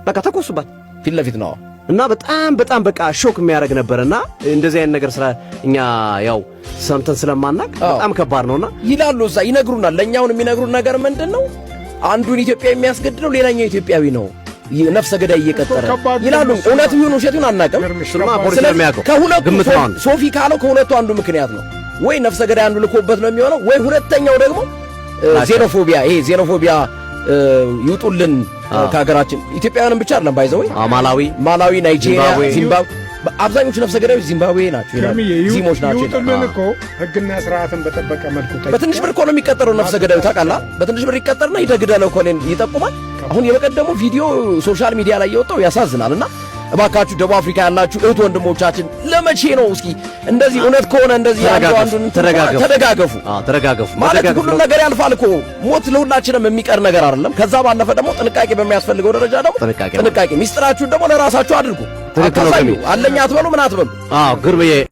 በቃ ተኮሱባት ፊት ለፊት ነው እና በጣም በቃ ሾክ የሚያደርግ ነበርና እንደዚህ አይነት ነገር ስራ እኛ ያው ሰምተን ስለማናቅ በጣም ከባድ ነውና ይላሉ እዛ ይነግሩናል። ለኛውን የሚነግሩን ነገር ምንድነው? አንዱን ኢትዮጵያ የሚያስገድለው ሌላኛው ኢትዮጵያዊ ነው ነፍሰ ገዳይ እየቀጠረ ይላሉ። እውነት ይሁን ውሸት ይሁን አናውቅም። ስለማ ፖሊስ የሚያውቀው ከሁለቱ ሶፊ ካለው ከሁለቱ አንዱ ምክንያት ነው ወይ ነፍሰ ገዳይ አንዱ ልኮበት ነው የሚሆነው ወይ ሁለተኛው ደግሞ ዜኖፎቢያ ይሄ ዜኖፎቢያ ይውጡልን ከሀገራችን ኢትዮጵያውያንን ብቻ አይደለም ባይዘው ማላዊ ናይጄሪያ ዚምባብዌ አብዛኞቹ ነፍሰ ገዳዮች ዚምባብዌ ናቸው ዚሞች ናቸው ይውጡልን እኮ ህግና ስርዓትን በጠበቀ መልኩ በትንሽ ብር እኮ ነው የሚቀጠረው ነፍሰ ገዳዩ ታውቃለህ በትንሽ ብር ይቀጠርና ይደግዳለው ኮሌን ይጠቁማል አሁን የበቀደሙ ቪዲዮ ሶሻል ሚዲያ ላይ የወጣው ያሳዝናልና እባካችሁ ደቡብ አፍሪካ ያላችሁ እህት ወንድሞቻችን ለመቼ ነው እስኪ እንደዚህ እውነት ከሆነ እንደዚህ አንዱን ተረጋገፉ ማለት ሁሉ ነገር ያልፋል እኮ ሞት ለሁላችንም የሚቀር ነገር አይደለም ከዛ ባለፈ ደግሞ ጥንቃቄ በሚያስፈልገው ደረጃ ደግሞ ጥንቃቄ ሚስጥራችሁን ደግሞ ለራሳችሁ አድርጉ አለኛ አትበሉ ምን አትበሉ ግርምዬ